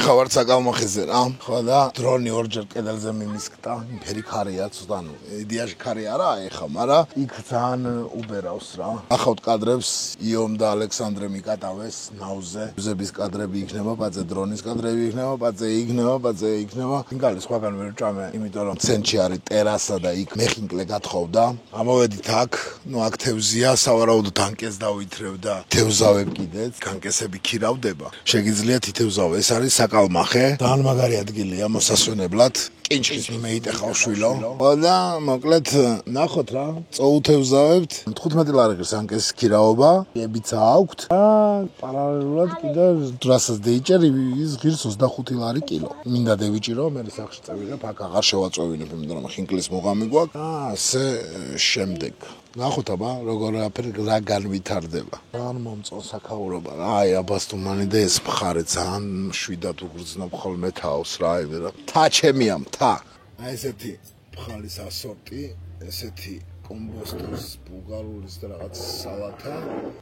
ეხა ვარ საკალმახეზე რა. ხო და დრონი ორჯერ კედელზე მიმისკდა. ფერი ქარია ცოტა, იდეაში ქარი არა ეხა, მაგრამ იქ ძალიან უბერავს რა. ახავთ კადრებს იომ და ალექსანდრე მიკატავეს ნავზე. ზების კადრები იქნება, პაწე დრონის კადრები იქნება, პაწე იქნება. ინგალი სხვაგან ვერ ჭამე, იმიტომ რომ ცენტრში არის ტერასა და იქ მეხინკლე გათხოვდა. ამოვედით აქ, აქ თევზია, სავარაუდოდ ანკეს დავითრევ და თევზავებ კიდეც, განკესები ქირავდება. შეგიძლიათ ითევზავ, ეს არის საკალმახე. ძალიან მაგარი ადგილია მოსასვენებლად. კინჩის მეიტეხავ შვილო. და მოკლედ ნახოთ რა, წოუთევზავებთ. 15 ლარი ანკეს ქირაობა, ებიც აქვთ. პარალელურად კიდე დრასაც დეიჭერი ის ღირს 25 ლარი კილო. მინდა დევიჭირო, მე სახში წევიდებ, აქ აღარ შევაწვევინებ, იმიტომ რომ ხინკლის მოღამი გვაქვს. ასე შემდეგ. ნახოთ აბა, როგორ რა განვითარდება. ძალიან მომწონს აქაურობა რა. აი, აბასტუმანი და ეს მხარე ძალიან შვიდად უგრძნობ ხოლმე თავს რა, იმიტომ თაჩემია მთა. აი ესეთი ფხალის ასორტი, ესეთი კომბოსტოს, ბულგარულის და რაღაც სალათა,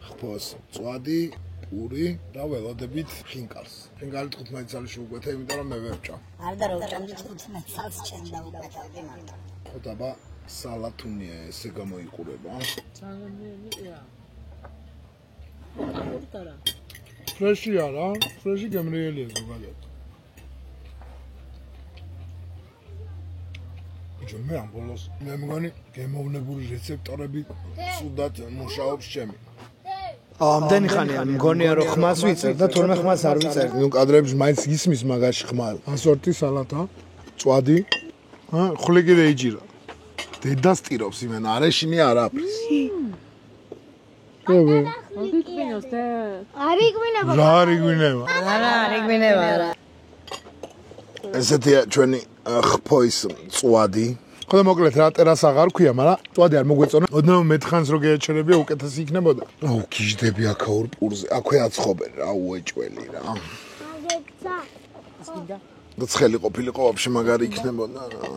ხფოს, წვადი, პური და ველოდებით ხინკალს. ხინკალი 15 წელი შეუკვეთა, იმიტომ რომ მე ვერ ვჭამ. არდა რომ ვჭამდი 15 წელს ჩემ დაუკვეთავდი მარტო. ხო დაბა სალათუნია ესე გამოიყურება. ძალიან ფრეშია რა, ფრეში გემრიელია ზოგადად. მე ამ ბოლოს მე მგონი გემოვნებული რეცეპტორები სუდად მუშაობს ჩემი. ამდენი ხანია მგონია რომ ხმას ვიწერ და თურმე ხმას არ ვიწერ. ნუ კადრებში მაინც ისმის მაგაში ხმა. ასორტი სალათა, წვადი, ხული კიდე იჭირა. დედა სტირობს იმენა, არეშინი არაფრის. გიკვინოს და არ იკვინება. რა არ იკვინება? არ იკვინება რა. ესეთია ჩვენი ხფოის წვადი. ხო და მოკლედ რა ტერას აღარ ქვია, მაგრამ წვადი არ მოგვეწონა. ოდნავ მეთხანს რო გეაჩერებია უკეთესი იქნებოდა. აუ გიჟდები აქაურ პურზე, აქვე აცხობენ რა უეჭველი რა. და ცხელი ყოფილიყო ვაფშე მაგარი იქნებოდა რა.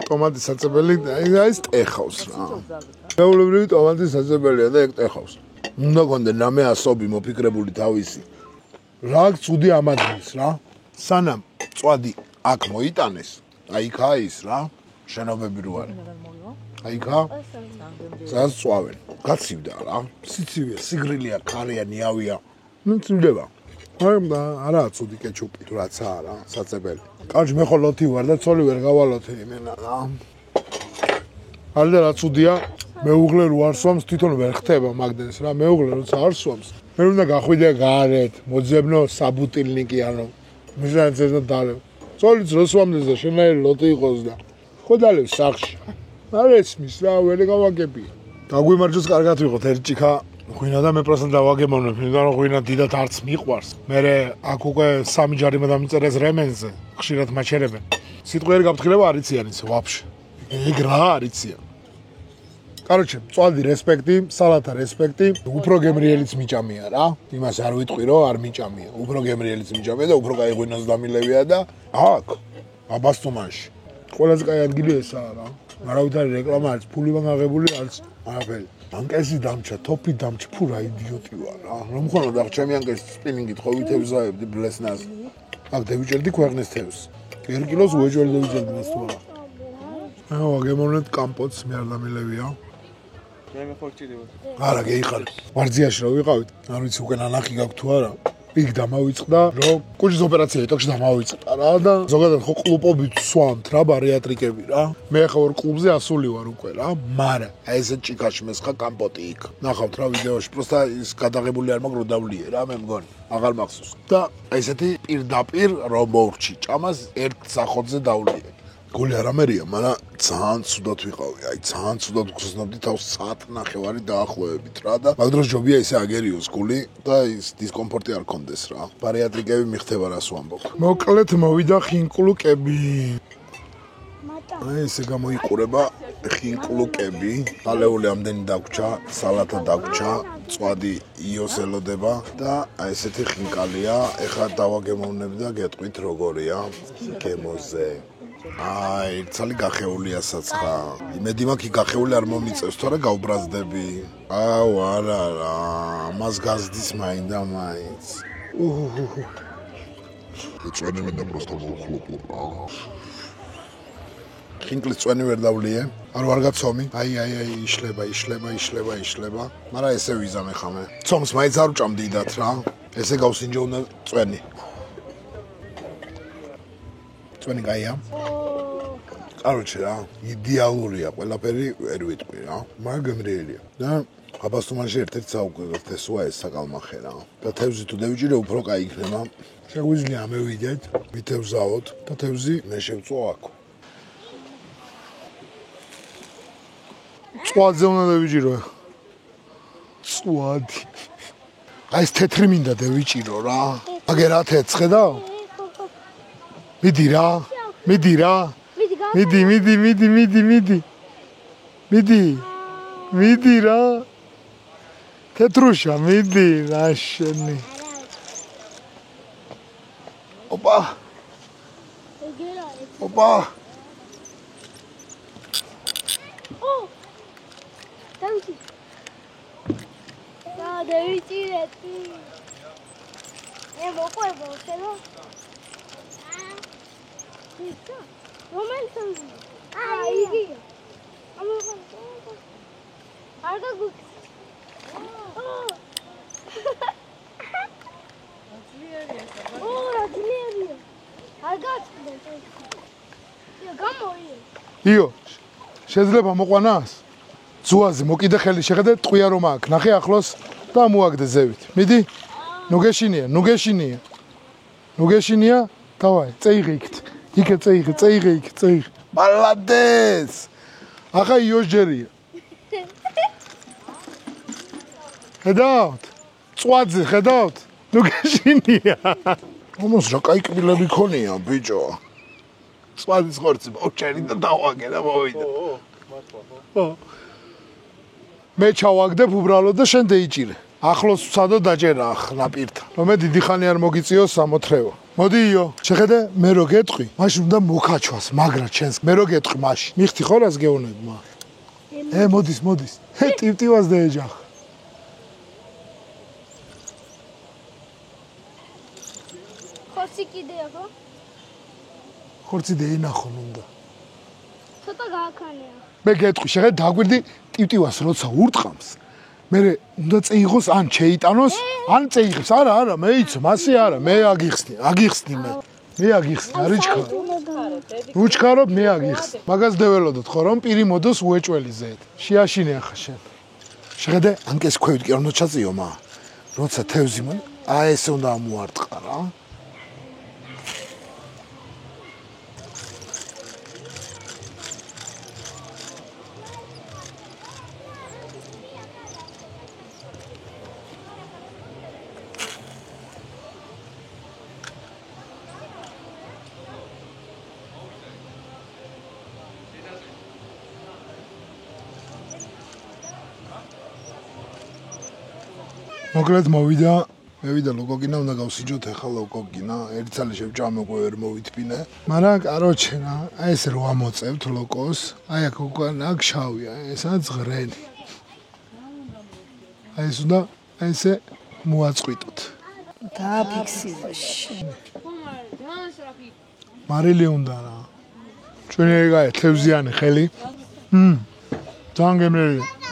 ტომატის საწებელი აი ტეხავს რა. მეულებრივი ტომატის საწებელია და ეგ ტეხავს. უნდა გქონდეს რამე ასობი მოფიქრებული თავისი. რა ცუდი ამადნის რა. სანამ წვადი აქ მოიტანეს, აი იქაა ის რა, შენობები რო არის. აი იქაა. სადაც წვავენ. გაცივდა რა. სიცივია, სიგრილია, ქარია, ნიავია. ნუ წვდება. არა ცუდი კეჩუპი თუ რაცაა რა, საწებელი. კარგი მე ხო ლოთი ვარ და ცოლი ვერ გავალოთი იმენა რა. არა რა ცუდია, მეუღლე რო არ სვამს თვითონ ვერ ხტება მაგდენს რა, მეუღლე როცა არ სვამს. მე უნდა გახვიდე გარეთ, მოძებნო საბუტილნიკი ანუ მიზანს ეს და დალევ. ცოლიც რო სვამდეს და შენაირი ლოთი იყოს და ხო დალევ სახში. არ ესმის რა, ვერ გავაგებია. დაგვიმარჯოს კარგად ვიყოთ ერჭიქა. ღვინა და მე პროსტად დავაგემოვნებ, იმიტომ რომ ღვინა დიდად არც მიყვარს. მე აქ უკვე 3 ჯარიმა დამიწერეს რემენზე, ხშირად მაჩერებენ. სიტყვიერი გაფრთხილება არ იციან ისე ვაფშე. ეგ რა არ იციან. კაროჩე, წვადი რესპექტი, სალათა რესპექტი, უფრო გემრიელიც მიჭამია რა. იმას არ ვიტყვი რომ არ მიჭამია. უფრო გემრიელიც მიჭამია და უფრო კაი ღვინოს დამილევია და აქ აბასტუმანში. ყველაზე კაი ადგილი ესაა რა. არავითარი რეკლამა არც, ფული მაგაღებული არც არაფერი. ანკესი დამჭა, თოფი დამჭა, ფუ რა იდიოტი ვარ რა. რომ ხონოდა ჩემი ანკეს სპინინგით ხო ვითევზავებდი ბლესნას. აქ დევიჭერდი ქვეყნის თევზს. 1 კილოს უეჭველი დევიჭერდი მას თუ არა. აუ, აგემოვნეთ კამპოტს მე არ დამილევია. მე ხორჭიდება. არა, გეიხარ. ვარძიაში რა ვიყავით? არ ვიცი უკვე ნანახი გაქვს თუ არა. იქ დამავიწყდა, რომ კუჭის ოპერაცია ეტოქში დამავიწყდა რა და ზოგადად ხო კლუბობით სვამთ რა ბარიატრიკები რა. მე ხა ვარ კლუბზე ასული ვარ უკვე რა, მაგრამ აი ესე ჭიქაში მე ხა კამპოტი იქ. ნახავთ რა ვიდეოში, პროსტა ის გადაღებული არ მაქვს რო დავლიე რა, მე მგონი. აღარ მახსოვს. და აი ესეთი პირდაპირ რომ მოვრჩი ჭამას ერთ სახოთზე დავლიე. გული არ ამერია, მაგრამ ძალიან ცუდად ვიყავი, აი ძალიან ცუდად ვგრძნობდი თავს საათნახევარი დაახლოებით რა და მაგ დროს ჯობია ისე აგერიოს გული და ის დისკომფორტი არ კონდეს რა. ბარიატრიკები მიხდება რას ვამბობ. მოკლედ მოვიდა ხინკლუკები. აი ესე გამოიყურება ხინკლუკები. ალეული ამდენი დაგვრჩა, სალათა დაგვრჩა, წვადი იოს ელოდება და აი ესეთი ხინკალია. ეხლა დავაგემოვნებ და გეტყვით როგორია გემოზე. აი, ცალი გახეულია საცხა. იმედი მაქვს გახეული არ მომიწევს, თორე გავბრაზდები. აუ, არა რა, მას გაზდის მაინდა მაინც. წვენი მინდა просто მოვხლოპო რა. ხინკლის წვენი ვერ დავლიე. არ ვარ გაცომი. აი, იშლება. მაგრამ ესე ვიზამე ხამე. ცომს მაინც არ ვჭამდიდათ რა. ესე გავსინჯო უნდა წვენი. წვენი გაია. კაროჩე რა, იდეალურია, ყველაფერი ვერ ვიტყვი რა. მაგრამ გემრიელია. და აბასთუმანში ერთ-ერთი საუკეთესოა ეს საკალმახე რა. და თევზი თუ დავიჭირე უფრო კაი იქნება. შეგვიძლია ამევიდეთ, ვითევზაოთ და თევზი მე შევწო აქ. წვადზე უნდა დავიჭირო. წვადი. აი ეს თეთრი მინდა დავიჭირო რა. აგერ რა თეთრ ხედავ? მიდი რა. მიდი რა. თეთრუშა, მიდი რა შენი. ოპა. დავიჭირე. დავიჭირეთი. მოყვება შენო. ისო. რომელი იგი. არ გაგუქ. რაძლიერია. არ გაჩნდა ეს. გამოიე. იო, შეიძლება მოყვანას? ძუაზე მოკიდე ხელი შეხედე, ტყვია რომ აქ. ნახე ახლოს და მოაგდე ზევით. მიდი? ნუ გეშინია? დავაი, წეიღე იქით. იქე წეიღე. მალადეს. ახლა იოს ჯერია. ხედავთ? წვადზე ხედავთ? ნუ გეშინია. მომოს რა კაი კბილები ქონია, ბიჭო. წვადის ხორცი მოვჭერი და დავაგე და მოვიდა. მე ჩავაგდებ უბრალოდ და შენ დაიჭირე. ახლოს ვცადო დაჭერა ნაპირთან. რომ მე დიდი ხანი არ მოგიწიოს სამოთრეო. მოდი იო, შეხედე, მე რო გეტყვი, მაშინ უნდა მოკაჩვას, მაგრა ჩენს. მე რო გეტყვი მაშინ. მიხთი ხო რას გეუნებმა? მოდის. ტივტივას დაეჯახ. ხორცი კიდეა ხო? ხორცი დაინახონ უნდა. ცოტა გააქანია. მე გეტყვი, შეხედე, დაგვირდი ტივტივას როცა ურტყამს. მე უნდა წეიღოს ან შეიტანოს, ან წეიღებს. არა, მე იცო, მასე არა, მე აგიხსნი, მე აგიხსნი, არიჩქარო. უჩქარობ, მე აგიხსნი. მაგას დეველოდოთ ხო, რომ პირი მოდოს უეჭველი ზედ. შეაშინე ახლა შენ. შეხედე, ანკეს ქვევით კი არ უნდა ჩაწიო მა. როცა თევზი მონ, აი ესე უნდა ამოარტყა რა. მოკლედ მოვიდა ლოკოგინა უნდა გავსინჯოთ ახლა ლოკოგინა ერთი წელი შევჭამო ვერ მოვიტბინე მაგრამ კაროჩე რა აი ეს რო ამოწევთ ლოკოს აი აქ უკან აქ შავია ესაც ღრენი აი ეს უნდა აი ესე მოაწყვიტოთ დააფიქსიროში მარილი უნდა რა ჩვენი ეგაა თევზიანი ხელი ძალიან გემრიელია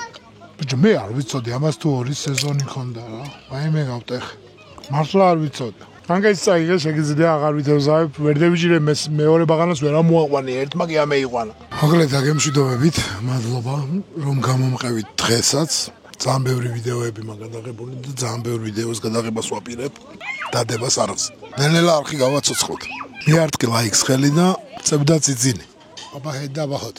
ბიჭო მე არ ვიცოდი ამას თუ ორი სეზონი ხონდა რა აი მე გავტეხ მართლა არ ვიცოდი ანგეც წაიღე შეგიძლია აღარ ვითევზავებ ვერ დევიჭირე მეორე ბაღანას ვერ ამოაყვანი ერთმა კი ამეიყვანა მოკლედ აგემშვიდობებით მადლობა რომ გამომყევით დღესაც ძალიან ბევრი ვიდეოები მაგ გადაღებული და ძალიან ბევრი ვიდეოს გადაღებას ვაპირებ დადებას არს ნელ-ნელა არხი გავაცოცხლოთ მიარტყი ლაიქს ხელი და წევ და წიძინი აბა ჰედა ბახოთ